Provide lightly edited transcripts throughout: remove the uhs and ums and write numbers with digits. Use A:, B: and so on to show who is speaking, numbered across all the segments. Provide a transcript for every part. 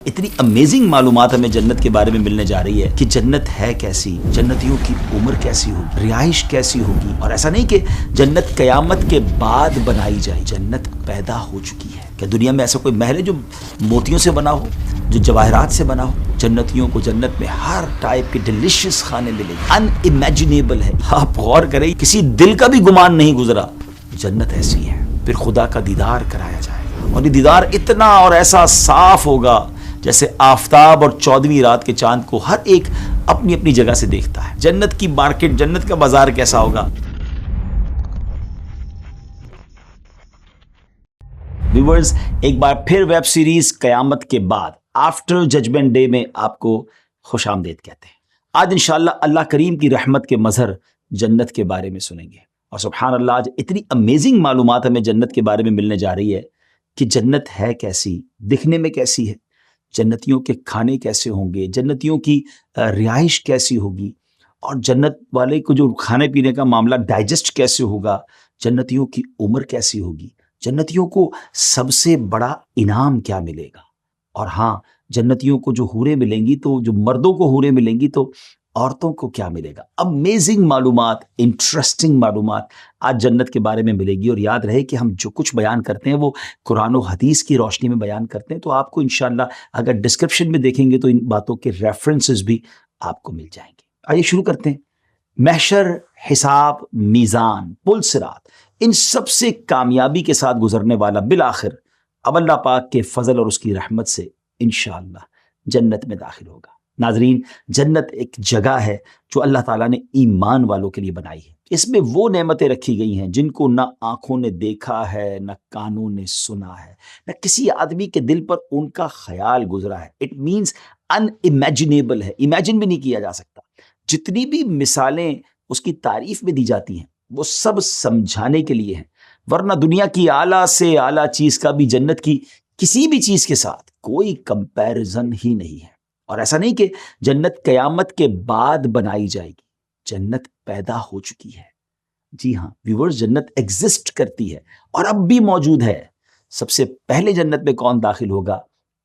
A: اتنی امیزنگ معلومات ہمیں جنت کے بارے میں ملنے جا رہی ہے کہ جنت ہے کیسی، جنتیوں کی عمر کیسی ہوگی، رہائش کیسی ہوگی، اور ایسا نہیں کہ جنت قیامت کے بعد بنائی جائے، جنت پیدا ہو چکی ہے۔ کہ دنیا میں ایسا کوئی محل ہے جو موتیوں سے بنا ہو، جو جواہرات سے بنا ہو؟ جنتیوں کو جنت میں ہر ٹائپ کے ڈیلیشیس کھانے ملے گی، ان امیجنیبل ہے۔ آپ غور کریں، کسی دل کا بھی گمان نہیں گزرا، جنت ایسی ہے۔ پھر خدا کا دیدار کرایا جائے گا، اور یہ دیدار اتنا اور ایسا صاف ہوگا جیسے آفتاب اور 14ویں رات کے چاند کو ہر ایک اپنی اپنی جگہ سے دیکھتا ہے۔ جنت کی مارکیٹ، جنت کا بازار کیسا ہوگا؟ ویورز، ایک بار پھر ویب سیریز قیامت کے بعد آفٹر ججمنٹ ڈے میں آپ کو خوش آمدید کہتے ہیں۔ آج انشاءاللہ اللہ کریم کی رحمت کے مظہر جنت کے بارے میں سنیں گے، اور سبحان اللہ آج اتنی امیزنگ معلومات ہمیں جنت کے بارے میں ملنے جا رہی ہے کہ جنت ہے کیسی، دکھنے میں کیسی ہے، جنتیوں کے کھانے کیسے ہوں گے، جنتیوں کی رہائش کیسی ہوگی، اور جنت والے کو جو کھانے پینے کا معاملہ ڈائجسٹ کیسے ہوگا، جنتیوں کی عمر کیسی ہوگی، جنتیوں کو سب سے بڑا انعام کیا ملے گا، اور ہاں جنتیوں کو جو حوریں ملیں گی، تو جو مردوں کو حوریں ملیں گی تو عورتوں کو کیا ملے گا۔ امیزنگ معلومات، انٹرسٹنگ معلومات آج جنت کے بارے میں ملے گی۔ اور یاد رہے کہ ہم جو کچھ بیان کرتے ہیں وہ قرآن و حدیث کی روشنی میں بیان کرتے ہیں، تو آپ کو انشاءاللہ اگر ڈسکرپشن میں دیکھیں گے تو ان باتوں کے ریفرنسز بھی آپ کو مل جائیں گے۔ آئیے شروع کرتے ہیں۔ محشر، حساب، میزان، پل صراط، ان سب سے کامیابی کے ساتھ گزرنے والا بالآخر اب اللہ پاک کے فضل اور اس کی رحمت سے انشاءاللہ جنت میں داخل ہوگا۔ ناظرین، جنت ایک جگہ ہے جو اللہ تعالیٰ نے ایمان والوں کے لیے بنائی ہے۔ اس میں وہ نعمتیں رکھی گئی ہیں جن کو نہ آنکھوں نے دیکھا ہے، نہ کانوں نے سنا ہے، نہ کسی آدمی کے دل پر ان کا خیال گزرا ہے۔ اٹ مینز ان امیجنیبل ہے، امیجن بھی نہیں کیا جا سکتا۔ جتنی بھی مثالیں اس کی تعریف میں دی جاتی ہیں وہ سب سمجھانے کے لیے ہیں، ورنہ دنیا کی اعلیٰ سے اعلیٰ چیز کا بھی جنت کی کسی بھی چیز کے ساتھ کوئی کمپیرزن ہی نہیں ہے۔ اور ایسا نہیں کہ جنت قیامت کے بعد بنائی جائے گی، جنت پیدا ہو چکی ہے۔ جی ہاں ویورز، جنت ایگزسٹ کرتی ہے اور اب بھی موجود ہے۔ سب سے پہلے جنت میں کون داخل ہوگا،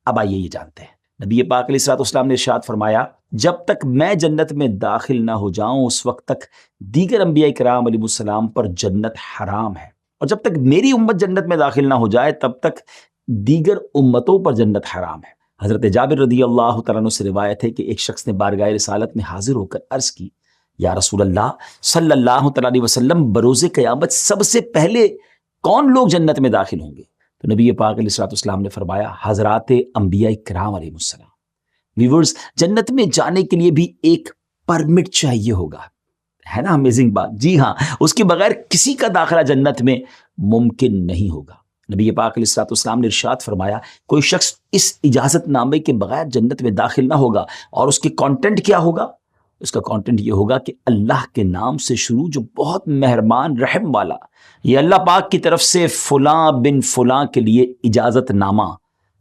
A: اب آئیے یہ جانتے ہیں۔ نبی پاک علیہ الصلوۃ والسلام نے ارشاد فرمایا، جب تک میں جنت میں داخل نہ ہو جاؤں اس وقت تک دیگر انبیاء کرام علیہ السلام پر جنت حرام ہے، اور جب تک میری امت جنت میں داخل نہ ہو جائے تب تک دیگر امتوں پر جنت حرام ہے۔ حضرت جابر رضی اللہ تعالیٰ عنہ سے روایت ہے کہ ایک شخص نے بارگاہ رسالت میں حاضر ہو کر عرض کی، یا رسول اللہ صلی اللہ تعالیٰ علیہ وسلم، بروز قیامت سب سے پہلے کون لوگ جنت میں داخل ہوں گے؟ تو نبی پاک علیہ الصلوۃ والسلام نے فرمایا، حضرات انبیاء کرام علیہ السلام۔ ویورز، جنت میں جانے کے لیے بھی ایک پرمٹ چاہیے ہوگا، ہے نا امیزنگ بات؟ جی ہاں، اس کے بغیر کسی کا داخلہ جنت میں ممکن نہیں ہوگا۔ نبی پاک علیہ الصلوۃ والسلام نے ارشاد فرمایا، کوئی شخص اس اجازت نامے کے بغیر جنت میں داخل نہ ہوگا، اور اس کے کانٹینٹ کیا ہوگا؟ اس کا کانٹینٹ یہ ہوگا کہ اللہ کے نام سے شروع، جو بہت مہربان رحم والا، یہ اللہ پاک کی طرف سے فلاں بن فلاں کے لیے اجازت نامہ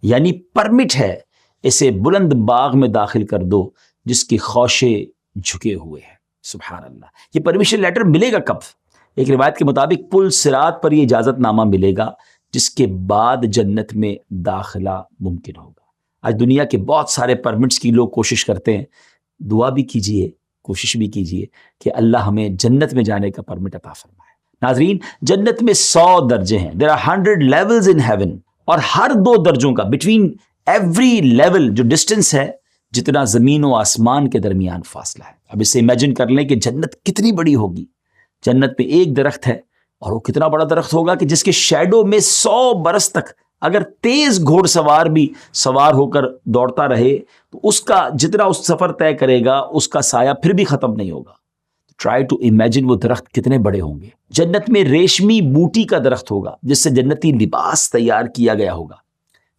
A: یعنی پرمٹ ہے، اسے بلند باغ میں داخل کر دو جس کی خوشے جھکے ہوئے ہیں۔ سبحان اللہ، یہ پرمیشن لیٹر ملے گا کب؟ ایک روایت کے مطابق پل صراط پر یہ اجازت نامہ ملے گا، جس کے بعد جنت میں داخلہ ممکن ہوگا۔ آج دنیا کے بہت سارے پرمٹس کی لوگ کوشش کرتے ہیں، دعا بھی کیجئے، کوشش بھی کیجئے کہ اللہ ہمیں جنت میں جانے کا پرمٹ عطا فرمائے۔ ناظرین، جنت میں 100 درجے ہیں، there are 100 levels in heaven، اور ہر 2 درجوں کا بٹوین ایوری لیول جو ڈسٹنس ہے، جتنا زمین و آسمان کے درمیان فاصلہ ہے۔ اب اسے امیجن کر لیں کہ جنت کتنی بڑی ہوگی۔ جنت میں ایک درخت ہے، اور وہ کتنا بڑا درخت ہوگا کہ جس کے شیڈو میں 100 برس تک اگر تیز گھوڑ سوار بھی سوار ہو کر دوڑتا رہے تو اس کا جتنا اس سفر طے کرے گا اس کا سایہ پھر بھی ختم نہیں ہوگا۔ ٹرائی ٹو امیجن وہ درخت کتنے بڑے ہوں گے۔ جنت میں ریشمی بوٹی کا درخت ہوگا جس سے جنتی لباس تیار کیا گیا ہوگا۔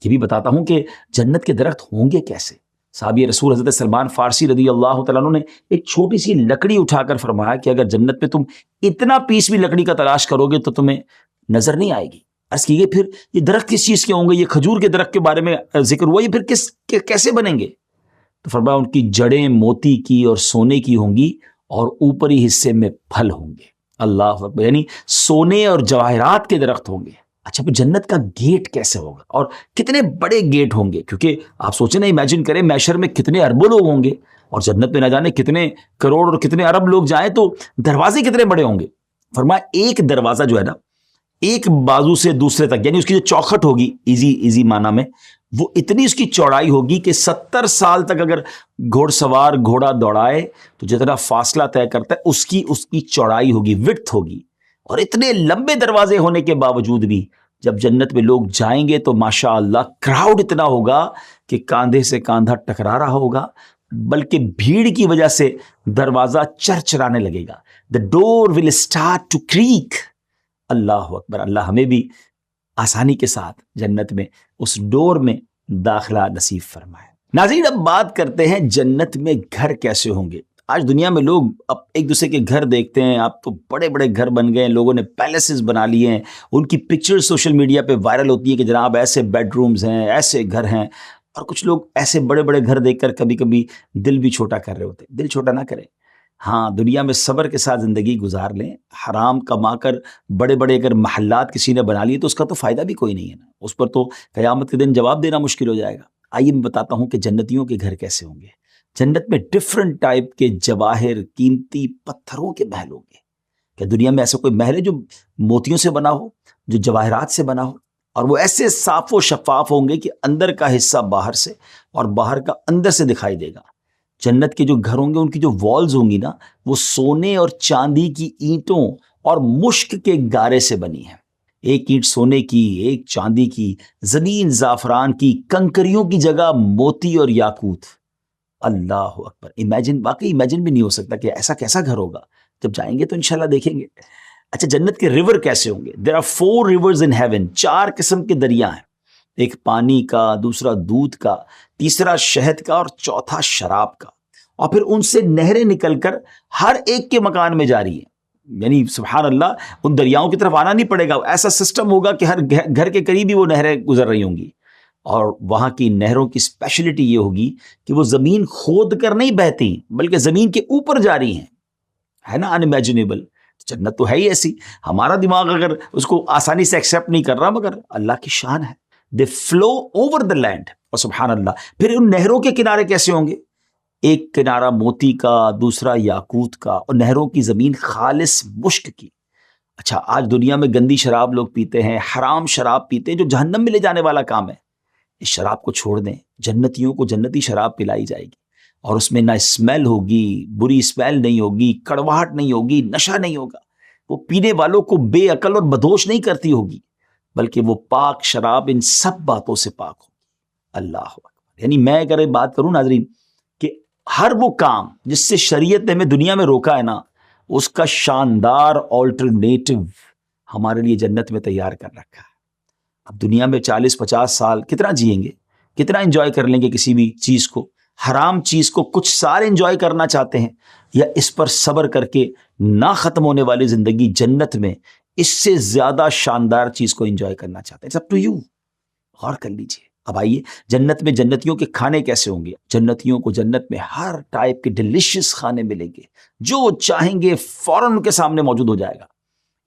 A: یہ بھی بتاتا ہوں کہ جنت کے درخت ہوں گے کیسے۔ صحابی رسول حضرت سلمان فارسی رضی اللہ تعالیٰ عنہ نے ایک چھوٹی سی لکڑی اٹھا کر فرمایا کہ اگر جنت میں تم اتنا پیس بھی لکڑی کا تلاش کرو گے تو تمہیں نظر نہیں آئے گی۔ عرض کیجیے پھر یہ درخت کس چیز کے ہوں گے؟ یہ کھجور کے درخت کے بارے میں ذکر ہوا، یہ پھر کیسے بنیں گے؟ تو فرمایا ان کی جڑیں موتی کی اور سونے کی ہوں گی، اور اوپری حصے میں پھل ہوں گے۔ اللہ اکبر، یعنی سونے اور جواہرات کے درخت ہوں گے۔ اچھا پھر جنت کا گیٹ کیسے ہوگا اور کتنے بڑے گیٹ ہوں گے؟ کیونکہ آپ سوچیں نا، امیجن کریں میشر میں کتنے اربوں لوگ ہوں گے اور جنت میں نہ جانے کتنے کروڑ اور کتنے ارب لوگ جائیں تو دروازے کتنے بڑے ہوں گے. فرمایا ایک دروازہ جو ہے نا ایک بازو سے دوسرے تک، یعنی اس کی جو چوکھٹ ہوگی ایزی معنی میں، وہ اتنی اس کی چوڑائی ہوگی کہ 70 سال تک اگر گھوڑ سوار گھوڑا دوڑائے تو جتنا فاصلہ طے کرتا ہے اس کی چوڑائی ہوگی، وڈتھ ہوگی. اور اتنے لمبے دروازے ہونے کے باوجود بھی جب جنت میں لوگ جائیں گے تو ماشاء اللہ کراؤڈ اتنا ہوگا کہ کاندھے سے کاندھا ٹکرا رہا ہوگا، بلکہ بھیڑ کی وجہ سے دروازہ چرچرانے لگے گا. The door will start to creak. اللہ اکبر. اللہ ہمیں بھی آسانی کے ساتھ جنت میں اس ڈور میں داخلہ نصیب فرمائے. ناظرین اب بات کرتے ہیں جنت میں گھر کیسے ہوں گے. آج دنیا میں لوگ اب ایک دوسرے کے گھر دیکھتے ہیں، آپ تو بڑے بڑے گھر بن گئے ہیں، لوگوں نے پیلیسز بنا لیے ہیں، ان کی پکچر سوشل میڈیا پہ وائرل ہوتی ہے کہ جناب ایسے بیڈ رومز ہیں، ایسے گھر ہیں. اور کچھ لوگ ایسے بڑے بڑے گھر دیکھ کر کبھی کبھی دل بھی چھوٹا کر رہے ہوتے ہیں. دل چھوٹا نہ کریں. ہاں دنیا میں صبر کے ساتھ زندگی گزار لیں. حرام کما کر بڑے بڑے اگر محلات کسی نے بنا لیے تو اس کا تو فائدہ بھی کوئی نہیں ہے نا، اس پر تو قیامت کے دن جواب دینا مشکل ہو جائے گا. آئیے میں بتاتا ہوں کہ جنتیوں کے گھر کیسے ہوں گے. جنت میں ڈفرنٹ ٹائپ کے جواہر، قیمتی پتھروں کے محل ہوں گے. کہ دنیا میں ایسا کوئی محل ہے جو موتیوں سے بنا ہو، جو جواہرات سے بنا ہو، اور وہ ایسے صاف و شفاف ہوں گے کہ اندر کا حصہ باہر سے اور باہر کا اندر سے دکھائی دے گا. جنت کے جو گھر ہوں گے ان کی جو والز ہوں گی نا وہ سونے اور چاندی کی اینٹوں اور مشک کے گارے سے بنی ہیں. ایک اینٹ سونے کی، ایک چاندی کی، زمین زعفران کی، کنکریوں کی جگہ موتی اور یاقوت. اللہ اکبر. واقعی امیجن بھی نہیں ہو سکتا کہ ایسا کیسا گھر ہوگا. جب جائیں گے تو انشاءاللہ دیکھیں گے. اچھا جنت کے ریور کیسے ہوں گے؟ There are 4 rivers in heaven. 4 قسم کے دریا ہیں. ایک پانی کا، دوسرا دودھ کا، تیسرا شہد کا اور چوتھا شراب کا. اور پھر ان سے نہریں نکل کر ہر ایک کے مکان میں جاری ہیں. یعنی سبحان اللہ ان دریاؤں کی طرف آنا نہیں پڑے گا. ایسا سسٹم ہوگا کہ ہر گھر کے قریب ہی وہ نہریں گزر رہی ہوں گی. اور وہاں کی نہروں کی اسپیشلٹی یہ ہوگی کہ وہ زمین کھود کر نہیں بہتی بلکہ زمین کے اوپر جاری ہیں. ہے نا ان امیجنیبل. جنت تو ہے ہی ایسی، ہمارا دماغ اگر اس کو آسانی سے ایکسیپٹ نہیں کر رہا، مگر اللہ کی شان ہے. دے فلو اوور دا لینڈ. اور سبحان اللہ پھر ان نہروں کے کنارے کیسے ہوں گے؟ ایک کنارہ موتی کا، دوسرا یاقوت کا، اور نہروں کی زمین خالص مشک کی. اچھا آج دنیا میں گندی شراب لوگ پیتے ہیں، حرام شراب پیتے ہیں جو جہنم میں لے جانے والا کام ہے. اس شراب کو چھوڑ دیں. جنتیوں کو جنتی شراب پلائی جائے گی اور اس میں نہ اسمیل ہوگی، بری اسمیل نہیں ہوگی، کڑواہٹ نہیں ہوگی، نشہ نہیں ہوگا. وہ پینے والوں کو بے عقل اور بدوش نہیں کرتی ہوگی بلکہ وہ پاک شراب ان سب باتوں سے پاک ہوگی. اللہ اکبر. یعنی میں اگر بات کروں ناظرین کہ ہر وہ کام جس سے شریعت نے ہمیں دنیا میں روکا ہے نا، اس کا شاندار آلٹرنیٹو ہمارے لیے جنت میں تیار کر رکھا ہے. اب دنیا میں 40-50 سال کتنا جئیں گے، کتنا انجوائے کر لیں گے کسی بھی چیز کو. حرام چیز کو کچھ سال انجوائے کرنا چاہتے ہیں یا اس پر صبر کر کے نہ ختم ہونے والی زندگی جنت میں اس سے زیادہ شاندار چیز کو انجوائے کرنا چاہتے ہیں؟ It's up to you. غور کر لیجئے. اب آئیے جنت میں جنتیوں کے کھانے کیسے ہوں گے. جنتیوں کو جنت میں ہر ٹائپ کے ڈیلیشیس کھانے ملیں گے، جو چاہیں گے فوراً ان کے سامنے موجود ہو جائے گا.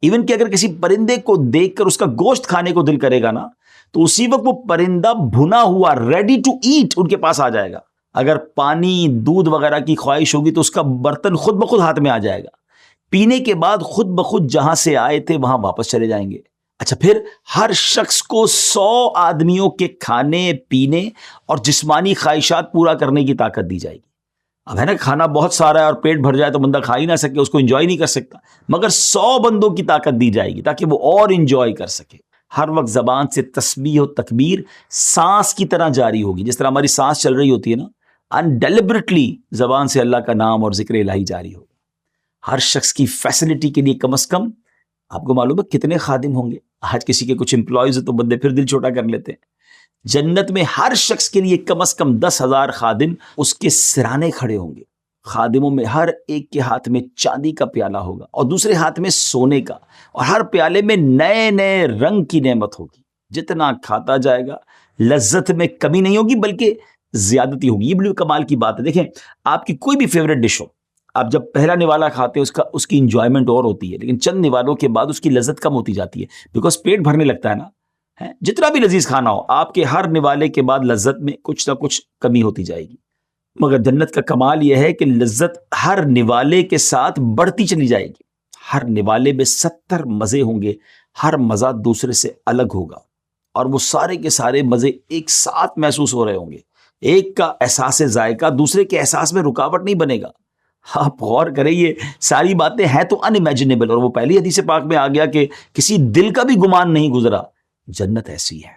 A: ایون کہ اگر کسی پرندے کو دیکھ کر اس کا گوشت کھانے کو دل کرے گا نا تو اسی وقت وہ پرندہ بھنا ہوا ریڈی ٹو ایٹ ان کے پاس آ جائے گا. اگر پانی دودھ وغیرہ کی خواہش ہوگی تو اس کا برتن خود بخود ہاتھ میں آ جائے گا. پینے کے بعد خود بخود جہاں سے آئے تھے وہاں واپس چلے جائیں گے. اچھا پھر ہر شخص کو 100 آدمیوں کے کھانے پینے اور جسمانی خواہشات پورا کرنے کی طاقت دی جائے گی. اب ہے نا کھانا بہت سارا ہے اور پیٹ بھر جائے تو بندہ کھا ہی نہ سکے، اس کو انجوائے نہیں کر سکتا، مگر 100 بندوں کی طاقت دی جائے گی تاکہ وہ اور انجوائے کر سکے. ہر وقت زبان سے تسبیح و تکبیر سانس کی طرح جاری ہوگی. جس طرح ہماری سانس چل رہی ہوتی ہے نا، انڈیلیبریٹلی زبان سے اللہ کا نام اور ذکر الہی جاری ہوگا. ہر شخص کی فیسلٹی کے لیے کم از کم آپ کو معلوم ہے کتنے خادم ہوں گے. آج کسی کے کچھ امپلائیز تو بندے پھر دل چھوٹا کر لیتے ہیں. جنت میں ہر شخص کے لیے کم از کم 10,000 خادم اس کے سرانے کھڑے ہوں گے. خادموں میں ہر ایک کے ہاتھ میں چاندی کا پیالہ ہوگا اور دوسرے ہاتھ میں سونے کا، اور ہر پیالے میں نئے نئے رنگ کی نعمت ہوگی. جتنا کھاتا جائے گا لذت میں کمی نہیں ہوگی بلکہ زیادتی ہوگی. یہ بڑی کمال کی بات ہے. دیکھیں آپ کی کوئی بھی فیوریٹ ڈش ہو، آپ جب پہلا نوالا کھاتے ہیں اس کی انجوائمنٹ اور ہوتی ہے، لیکن چند نوالوں کے بعد اس کی لذت کم ہوتی جاتی ہے، بیکاز پیٹ بھرنے لگتا ہے نا. جتنا بھی لذیذ کھانا ہو، آپ کے ہر نوالے کے بعد لذت میں کچھ نہ کچھ کمی ہوتی جائے گی. مگر جنت کا کمال یہ ہے کہ لذت ہر نوالے کے ساتھ بڑھتی چلی جائے گی. ہر نوالے میں 70 مزے ہوں گے، ہر مزہ دوسرے سے الگ ہوگا، اور وہ سارے کے سارے مزے ایک ساتھ محسوس ہو رہے ہوں گے. ایک کا احساس ذائقہ دوسرے کے احساس میں رکاوٹ نہیں بنے گا. آپ غور کریں، یہ ساری باتیں ہیں تو ان امیجنیبل، اور وہ پہلی حدیث پاک میں آ گیا کہ کسی دل کا بھی گمان نہیں گزرا. جنت ایسی ہے،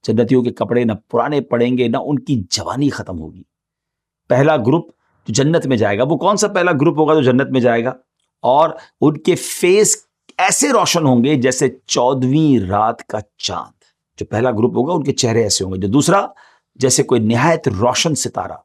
A: جنتیوں کے کپڑے نہ پرانے پڑیں گے، نہ ان کی جوانی ختم ہوگی. پہلا گروپ جو جنت میں جائے گا، وہ کون سا پہلا گروپ ہوگا جو جنت میں جائے گا؟ اور ان کے فیس ایسے روشن ہوں گے جیسے 14ویں رات کا چاند. جو پہلا گروپ ہوگا ان کے چہرے ایسے ہوں گے. جو دوسرا جیسے کوئی نہایت روشن ستارہ.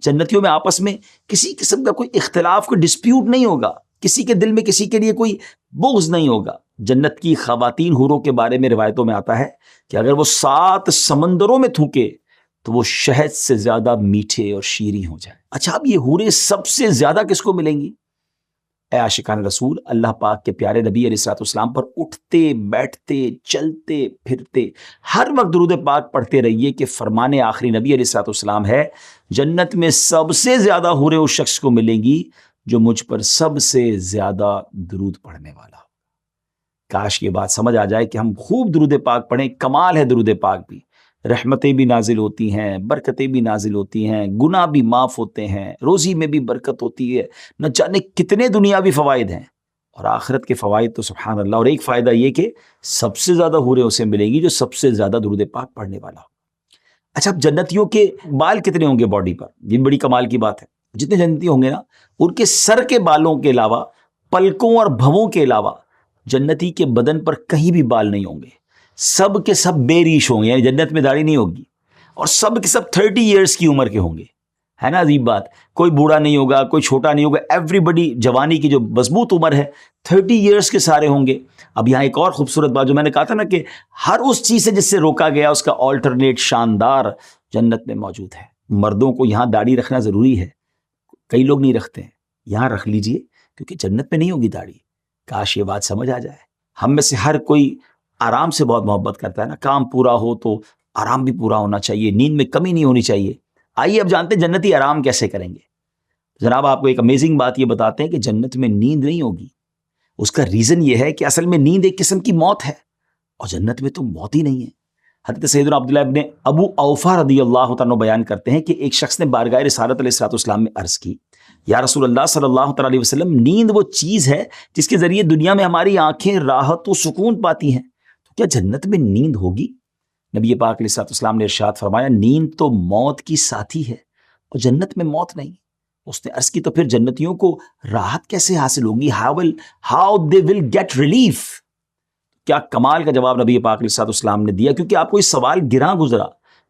A: جنتیوں میں آپس میں کسی قسم کا کوئی اختلاف، کوئی ڈسپیوٹ نہیں ہوگا، کسی کے دل میں کسی کے لیے کوئی بغض نہیں ہوگا. جنت کی خواتین حوروں کے بارے میں روایتوں میں آتا ہے کہ اگر وہ 7 سمندروں میں تھوکے تو وہ شہد سے زیادہ میٹھے اور شیریں ہو جائیں. اچھا، اب یہ حوریں سب سے زیادہ کس کو ملیں گی؟ اے عاشقان رسول، اللہ پاک کے پیارے نبی علیہ الصلوۃ والسلام پر اٹھتے بیٹھتے چلتے پھرتے ہر وقت درود پاک پڑھتے رہیے کہ فرمان آخری نبی علیہ الصلوۃ والسلام ہے، جنت میں سب سے زیادہ حوریں اس شخص کو ملیں گی جو مجھ پر سب سے زیادہ درود پڑھنے والا ہو. کاش یہ بات سمجھ آ جائے کہ ہم خوب درود پاک پڑھیں. کمال ہے درود پاک بھی، رحمتیں بھی نازل ہوتی ہیں، برکتیں بھی نازل ہوتی ہیں، گناہ بھی معاف ہوتے ہیں، روزی میں بھی برکت ہوتی ہے، نہ جانے کتنے دنیاوی فوائد ہیں، اور آخرت کے فوائد تو سبحان اللہ. اور ایک فائدہ یہ کہ سب سے زیادہ حوریں اسے ملیں گی جو سب سے زیادہ درود پاک پڑھنے والا ہو. اچھا، اب جنتیوں کے بال کتنے ہوں گے باڈی پر؟ یہ بڑی کمال کی بات ہے. جتنے جنتی ہوں گے نا، ان کے سر کے بالوں کے علاوہ، پلکوں اور بھووں کے علاوہ جنتی کے بدن پر کہیں بھی بال نہیں ہوں گے. سب کے سب بے ریش ہوں گے، یعنی جنت میں داڑھی نہیں ہوگی، اور سب کے سب 30 ایئرس کی عمر کے ہوں گے. ہے نا عجیب بات؟ کوئی بوڑھا نہیں ہوگا، کوئی چھوٹا نہیں ہوگا. ایوری بڈی جوانی کی جو مضبوط عمر ہے 30 ایئرس کے سارے ہوں گے. اب یہاں ایک اور خوبصورت بات جو میں نے کہا تھا نا کہ ہر اس چیز سے جس سے روکا گیا اس کا آلٹرنیٹ شاندار جنت میں موجود ہے. مردوں کو یہاں داڑھی رکھنا ضروری ہے، کئی لوگ نہیں رکھتے ہیں، یہاں رکھ لیجئے کیونکہ جنت میں نہیں ہوگی داڑھی. کاش یہ بات سمجھ آ جائے. ہم میں سے ہر کوئی آرام سے بہت محبت کرتا ہے نا، کام پورا ہو تو آرام بھی پورا ہونا چاہیے، نیند میں کمی نہیں ہونی چاہیے. آئیے اب جانتے ہیں جنتی آرام کیسے کریں گے. جناب آپ کو ایک امیزنگ بات یہ بتاتے ہیں کہ جنت میں نیند نہیں ہوگی. اس کا ریزن یہ ہے کہ اصل میں نیند ایک قسم کی موت ہے، اور جنت میں تو موت ہی نہیں ہے. حضرت سیدنا عبداللہ ابن ابو اوفا رضی اللہ تعالیٰ بیان کرتے ہیں کہ ایک شخص نے بارگاہ رسالت علیہ الصلوۃ والسلام میں عرض کی، یا رسول اللہ صلی اللہ تعالیٰ علیہ وسلم، نیند وہ چیز ہے جس کے ذریعے دنیا میں ہماری آنکھیں راحت و سکون پاتی ہیں، تو کیا جنت میں نیند ہوگی؟ نبی پاک علیہ الصلوۃ والسلام نے ارشاد فرمایا، نیند تو موت کی ساتھی ہے اور جنت میں موت نہیں. اس نے عرض کی، تو پھر جنتیوں کو راحت کیسے حاصل ہوگی؟ how they will get relief. کیا کمال کا جواب نبی پاک علیہ الصلوۃ والسلام نے دیا، کیونکہ آپ کو یہ سوال گراں گزرا.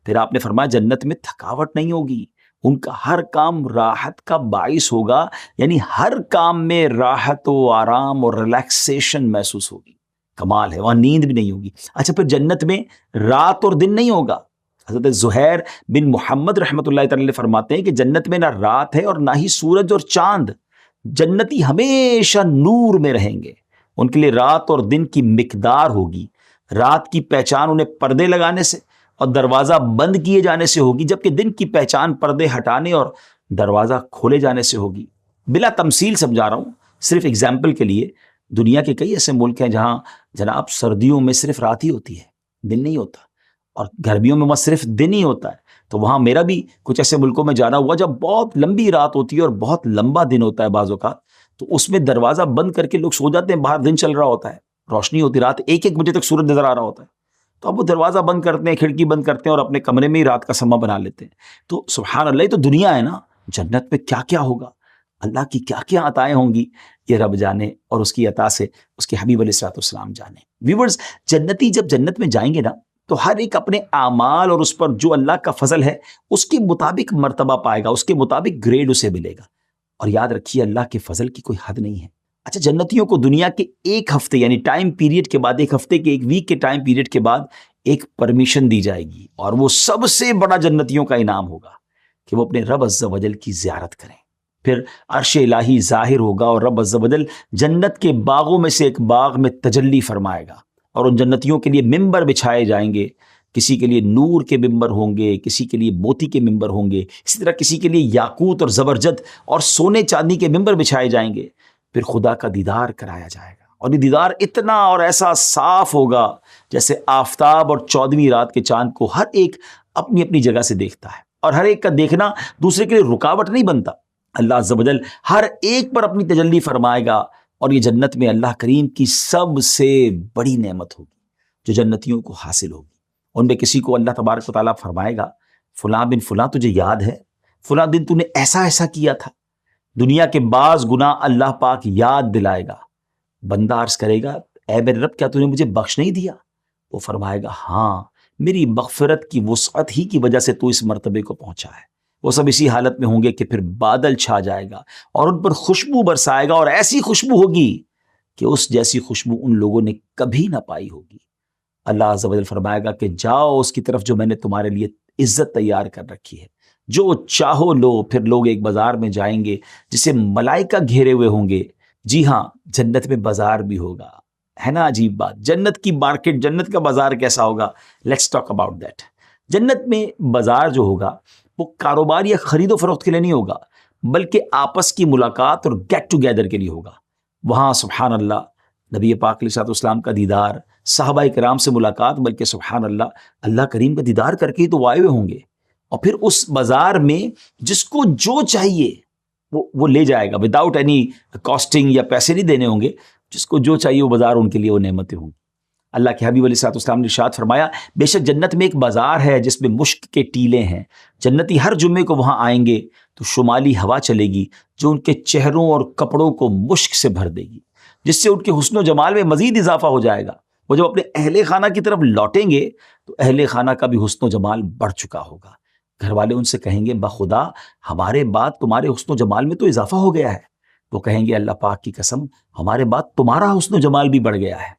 A: پھر آپ نے فرمایا جنت میں تھکاوٹ نہیں ہوگی، ان کا ہر کام راحت کا باعث ہوگا، یعنی ہر کام میں راحت و آرام اور ریلیکسیشن محسوس ہوگی. کمال ہے، وہاں نیند بھی نہیں ہوگی. اچھا، پھر جنت میں رات اور دن نہیں ہوگا. حضرت زہیر بن محمد رحمۃ اللہ تعالی فرماتے ہیں کہ جنت میں نہ رات ہے اور نہ ہی سورج اور چاند. جنتی ہمیشہ نور میں رہیں گے. ان کے لیے رات اور دن کی مقدار ہوگی. رات کی پہچان انہیں پردے لگانے سے اور دروازہ بند کیے جانے سے ہوگی، جبکہ دن کی پہچان پردے ہٹانے اور دروازہ کھولے جانے سے ہوگی. بلا تمثیل سمجھا رہا ہوں، صرف اگزامپل کے لیے. دنیا کے کئی ایسے ملک ہیں جہاں جناب سردیوں میں صرف رات ہی ہوتی ہے، دن نہیں ہوتا، اور گرمیوں میں وہاں صرف دن ہی ہوتا ہے. تو وہاں میرا بھی کچھ ایسے ملکوں میں جانا ہوا جب بہت لمبی رات ہوتی ہے اور بہت لمبا دن ہوتا ہے بعض اوقات، تو اس میں دروازہ بند کر کے لوگ سو جاتے ہیں. باہر دن چل رہا ہوتا ہے، روشنی ہوتی، رات 1-1 بجے تک سورج نظر آ رہا ہوتا ہے، تو اب وہ دروازہ بند کرتے ہیں، کھڑکی بند کرتے ہیں اور اپنے کمرے میں ہی رات کا سما بنا لیتے ہیں. تو سبحان اللہ، یہ تو دنیا ہے نا. جنت میں کیا کیا ہوگا، اللہ کی کیا کیا عطائیں ہوں گی، یہ رب جانے، اور اس کی عطا سے اس کے حبیب علیہ الصلوۃ والسلام جانے. ویورز، جنتی جب جنت میں جائیں گے نا تو ہر ایک اپنے اعمال اور اس پر جو اللہ کا فضل ہے اس کے مطابق مرتبہ پائے گا، اس کے مطابق گریڈ اسے ملے گا. اور یاد رکھیے اللہ کے فضل کی کوئی حد نہیں ہے. اچھا، جنتیوں کو دنیا کے 1 ہفتے یعنی ٹائم پیریڈ کے بعد، 1 ہفتے کے 1 ویک کے ٹائم پیریڈ کے بعد ایک پرمیشن دی جائے گی، اور وہ سب سے بڑا جنتیوں کا انعام ہوگا کہ وہ اپنے رب عز و جل کی زیارت کریں. پھر عرش الہی ظاہر ہوگا اور رب عز و جل جنت کے باغوں میں سے ایک باغ میں تجلی فرمائے گا، اور ان جنتیوں کے لیے ممبر بچھائے جائیں گے. کسی کے لیے نور کے ممبر ہوں گے، کسی کے لیے موتی کے ممبر ہوں گے، اسی طرح کسی کے لیے یاقوت اور زبرجد اور سونے چاندی کے ممبر بچھائے جائیں گے. پھر خدا کا دیدار کرایا جائے گا، اور یہ دیدار اتنا اور ایسا صاف ہوگا جیسے آفتاب اور 14ویں رات کے چاند کو ہر ایک اپنی اپنی جگہ سے دیکھتا ہے، اور ہر ایک کا دیکھنا دوسرے کے لیے رکاوٹ نہیں بنتا. اللہ عز و جل ہر ایک پر اپنی تجلی فرمائے گا، اور یہ جنت میں اللہ کریم کی سب سے بڑی نعمت ہوگی جو جنتیوں کو حاصل ہوگی. ان میں کسی کو اللہ تبارک و تعالیٰ فرمائے گا فلاں بن فلاں تجھے یاد ہے، فلاں دن تو نے ایسا ایسا کیا تھا. دنیا کے بعض گناہ اللہ پاک یاد دلائے گا. بندہ عرض کرے گا اے میرے رب کیا تو نے مجھے بخش نہیں دیا؟ وہ فرمائے گا ہاں، میری مغفرت کی وسعت ہی کی وجہ سے تو اس مرتبے کو پہنچا ہے. وہ سب اسی حالت میں ہوں گے کہ پھر بادل چھا جائے گا اور ان پر خوشبو برسائے گا، اور ایسی خوشبو ہوگی کہ اس جیسی خوشبو ان لوگوں نے کبھی نہ پائی ہوگی. اللہ عز و جل فرمائے گا کہ جاؤ اس کی طرف جو میں نے تمہارے لیے عزت تیار کر رکھی ہے، جو چاہو لو. پھر لوگ ایک بازار میں جائیں گے جسے ملائکہ گھیرے ہوئے ہوں گے. جی ہاں، جنت میں بازار بھی ہوگا. ہے نا عجیب بات؟ جنت کی مارکیٹ، جنت کا بازار کیسا ہوگا؟ Let's talk about that. جنت میں بازار جو ہوگا وہ کاروبار یا خرید و فروخت کے لیے نہیں ہوگا، بلکہ آپس کی ملاقات اور گیٹ ٹوگیدر کے لیے ہوگا. وہاں سبحان اللہ نبی پاک علیہ الصلوۃ والسلام کا دیدار، صحابہ کرام سے ملاقات، بلکہ سبحان اللہ اللہ کریم کا دیدار کر کے ہی تو آئے ہوئے ہوں گے. اور پھر اس بازار میں جس کو جو چاہیے وہ لے جائے گا، وداؤٹ اینی کاسٹنگ، یا پیسے نہیں دینے ہوں گے. جس کو جو چاہیے وہ بازار ان کے لیے وہ نعمتیں ہوں گی. اللہ کے حبیب علیہ الصلوۃ والسلام نے ارشاد فرمایا بے شک جنت میں ایک بازار ہے جس میں مشک کے ٹیلے ہیں. جنتی ہر جمعے کو وہاں آئیں گے تو شمالی ہوا چلے گی جو ان کے چہروں اور کپڑوں کو مشک سے بھر دے گی، جس سے ان کے حسن و جمال میں مزید اضافہ ہو جائے گا. وہ جب اپنے اہل خانہ کی طرف لوٹیں گے تو اہل خانہ کا بھی حسن و جمال بڑھ چکا ہوگا. گھر والے ان سے کہیں گے بخدا ہمارے بعد تمہارے حسن و جمال میں تو اضافہ ہو گیا ہے. وہ کہیں گے اللہ پاک کی قسم ہمارے بعد تمہارا حسن و جمال بھی بڑھ گیا ہے.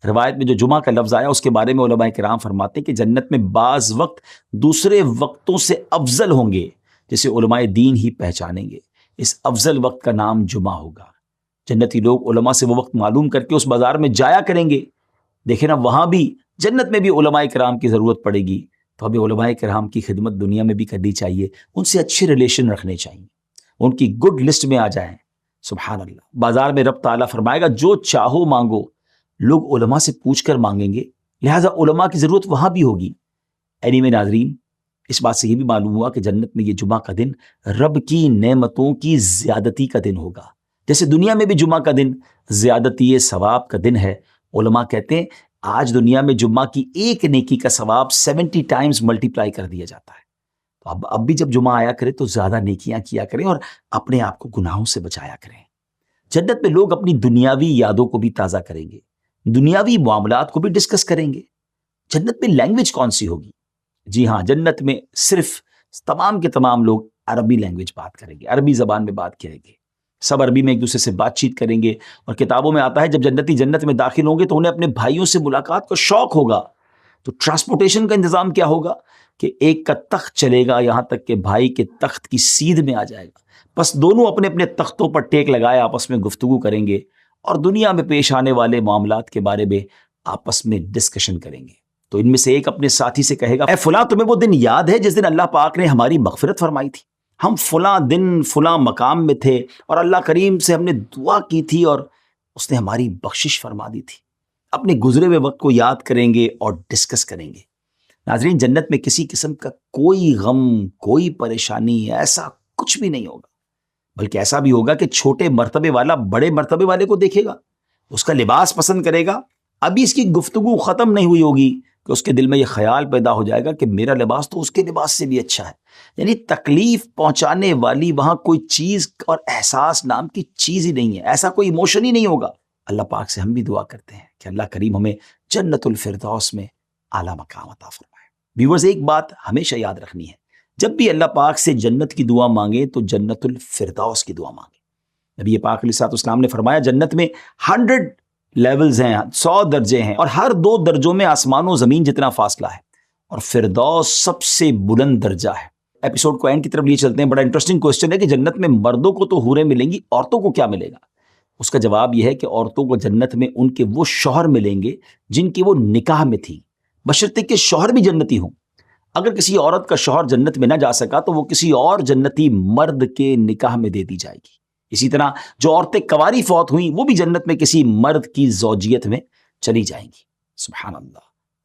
A: روایت میں جو جمعہ کا لفظ آیا اس کے بارے میں علماء کرام فرماتے ہیں کہ جنت میں بعض وقت دوسرے وقتوں سے افضل ہوں گے جسے علماء دین ہی پہچانیں گے. اس افضل وقت کا نام جمعہ ہوگا. جنتی لوگ علماء سے وہ وقت معلوم کر کے اس بازار میں جایا کریں گے. دیکھیں نا، وہاں بھی جنت میں بھی علماء کرام کی ضرورت پڑے گی، تو ہمیں علماء کرام کی خدمت دنیا میں بھی کرنی چاہیے. ان سے اچھے ریلیشن رکھنے چاہیے، ان کی گڈ لسٹ میں آ جائیں. سبحان اللہ. بازار میں رب تعالیٰ فرمائے گا جو چاہو مانگو. لوگ علماء سے پوچھ کر مانگیں گے، لہٰذا علماء کی ضرورت وہاں بھی ہوگی. میں ناظرین، اس بات سے یہ بھی معلوم ہوا کہ جنت میں یہ جمعہ کا دن رب کی نعمتوں کی زیادتی کا دن ہوگا. جیسے دنیا میں بھی جمعہ کا دن زیادتی ثواب کا دن ہے. علماء کہتے ہیں آج دنیا میں جمعہ کی ایک نیکی کا ثواب 70 ٹائمز ملٹیپلائی کر دیا جاتا ہے. تو اب بھی جب جمعہ آیا کرے تو زیادہ نیکیاں کیا کریں اور اپنے آپ کو گناہوں سے بچایا کریں. جنت میں لوگ اپنی دنیاوی یادوں کو بھی تازہ کریں گے، دنیاوی معاملات کو بھی ڈسکس کریں گے. جنت میں لینگویج کون سی ہوگی؟ جی ہاں، جنت میں صرف تمام کے تمام لوگ عربی لینگویج بات کریں گے، عربی زبان میں بات کریں گے. سب عربی میں ایک دوسرے سے بات چیت کریں گے. اور کتابوں میں آتا ہے جب جنتی جنت میں داخل ہوں گے تو انہیں اپنے بھائیوں سے ملاقات کا شوق ہوگا. تو ٹرانسپورٹیشن کا انتظام کیا ہوگا کہ ایک کا تخت چلے گا یہاں تک کہ بھائی کے تخت کی سیدھ میں آ جائے گا. بس دونوں اپنے اپنے تختوں پر ٹیک لگائے آپس میں گفتگو کریں گے اور دنیا میں پیش آنے والے معاملات کے بارے میں آپس میں ڈسکشن کریں گے. تو ان میں سے ایک اپنے ساتھی سے کہے گا اے فلاں تمہیں وہ دن یاد ہے جس دن اللہ پاک نے ہماری مغفرت فرمائی تھی؟ ہم فلاں دن فلاں مقام میں تھے اور اللہ کریم سے ہم نے دعا کی تھی اور اس نے ہماری بخشش فرما دی تھی. اپنے گزرے ہوئے وقت کو یاد کریں گے اور ڈسکس کریں گے. ناظرین، جنت میں کسی قسم کا کوئی غم، کوئی پریشانی ایسا کچھ بھی نہیں ہوگا، بلکہ ایسا بھی ہوگا کہ چھوٹے مرتبے والا بڑے مرتبے والے کو دیکھے گا، اس کا لباس پسند کرے گا. ابھی اس کی گفتگو ختم نہیں ہوئی ہوگی کہ اس کے دل میں یہ خیال پیدا ہو جائے گا کہ میرا لباس تو اس کے لباس سے بھی اچھا ہے. یعنی تکلیف پہنچانے والی وہاں کوئی چیز اور احساس نام کی چیز ہی نہیں ہے، ایسا کوئی ایموشن ہی نہیں ہوگا. اللہ پاک سے ہم بھی دعا کرتے ہیں کہ اللہ کریم ہمیں جنت الفردوس میں اعلیٰ مقام عطا فرمائے. ویورز، ایک بات ہمیشہ یاد رکھنی ہے، جب بھی اللہ پاک سے جنت کی دعا مانگے تو جنت الفردوس کی دعا مانگے. نبی پاک علیہ الصلوۃ والسلام نے فرمایا جنت میں 100 لیولز ہیں، 100 درجے ہیں، اور ہر 2 درجوں میں آسمان و زمین جتنا فاصلہ ہے، اور فردوس سب سے بلند درجہ ہے. ایپیسوڈ کو اینڈ کی طرف لیے چلتے ہیں. بڑا انٹرسٹنگ کوسچن ہے کہ جنت میں مردوں کو تو حوریں ملیں گی, عورتوں کو کیا ملے گا؟ اس کا جواب یہ ہے کہ عورتوں کو جنت میں ان کے وہ شوہر ملیں گے جن کی وہ نکاح میں تھی, بشرطے کہ شوہر بھی جنتی ہوں. اگر کسی عورت کا شوہر جنت میں نہ جا سکا تو وہ کسی اور جنتی مرد کے نکاح میں دے دی جائے گی. اسی طرح جو عورتیں کنواری فوت ہوئیں وہ بھی جنت میں کسی مرد کی زوجیت میں چلی جائیں گی. سبحان اللہ.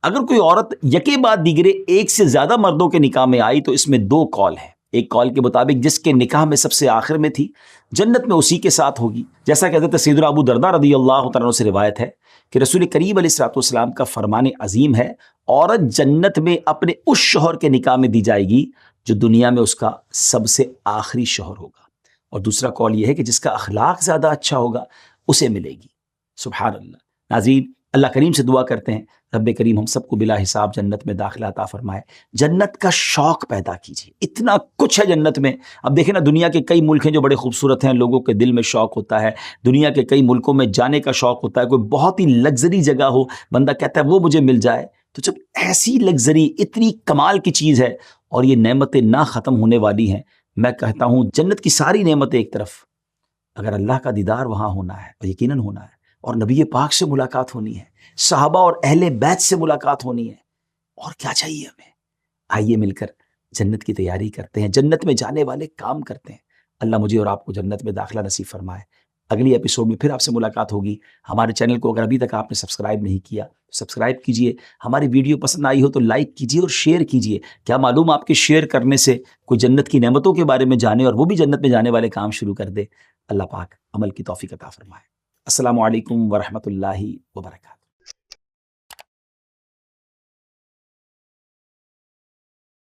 A: اگر کوئی عورت یکے بعد دیگرے ایک سے زیادہ مردوں کے نکاح میں آئی تو اس میں دو قول ہیں. ایک قول کے مطابق جس کے نکاح میں سب سے آخر میں تھی جنت میں اسی کے ساتھ ہوگی, جیسا کہ حضرت سیدنا ابو درداء رضی اللہ تعالیٰ عنہ سے روایت ہے کہ رسول کریم علیہ الصلوۃ والسلام کا فرمان عظیم ہے, عورت جنت میں اپنے اس شوہر کے نکاح میں دی جائے گی جو دنیا میں اس کا سب سے آخری شوہر ہوگا. اور دوسرا قول یہ ہے کہ جس کا اخلاق زیادہ اچھا ہوگا اسے ملے گی. سبحان اللہ. ناظرین, اللہ کریم سے دعا کرتے ہیں رب کریم ہم سب کو بلا حساب جنت میں داخلہ عطا فرمائے. جنت کا شوق پیدا کیجیے, اتنا کچھ ہے جنت میں. اب دیکھیں نا, دنیا کے کئی ملک ہیں جو بڑے خوبصورت ہیں, لوگوں کے دل میں شوق ہوتا ہے, دنیا کے کئی ملکوں میں جانے کا شوق ہوتا ہے. کوئی بہت ہی لگژری جگہ ہو, بندہ کہتا ہے وہ مجھے مل جائے. تو جب ایسی لگژری اتنی کمال کی چیز ہے اور یہ نعمتیں نہ ختم ہونے والی ہیں, میں کہتا ہوں جنت کی ساری نعمتیں ایک طرف, اگر اللہ کا دیدار وہاں ہونا ہے اور یقیناً ہونا ہے, اور نبی پاک سے ملاقات ہونی ہے, صحابہ اور اہل بیت سے ملاقات ہونی ہے, اور کیا چاہیے ہمیں؟ آئیے مل کر جنت کی تیاری کرتے ہیں, جنت میں جانے والے کام کرتے ہیں. اللہ مجھے اور آپ کو جنت میں داخلہ نصیب فرمائے. اگلی ایپیسوڈ میں پھر آپ سے ملاقات ہوگی. ہمارے چینل کو اگر ابھی تک آپ نے سبسکرائب نہیں کیا تو سبسکرائب کیجئے. ہماری ویڈیو پسند آئی ہو تو لائک کیجئے اور شیئر کیجئے. کیا معلوم آپ کے شیئر کرنے سے کوئی جنت کی نعمتوں کے بارے میں جانے اور وہ بھی جنت میں جانے والے کام شروع کر دے. اللہ پاک عمل کی توفیق عطا فرمائے. السلام علیکم ورحمۃ اللہ وبرکاتہ.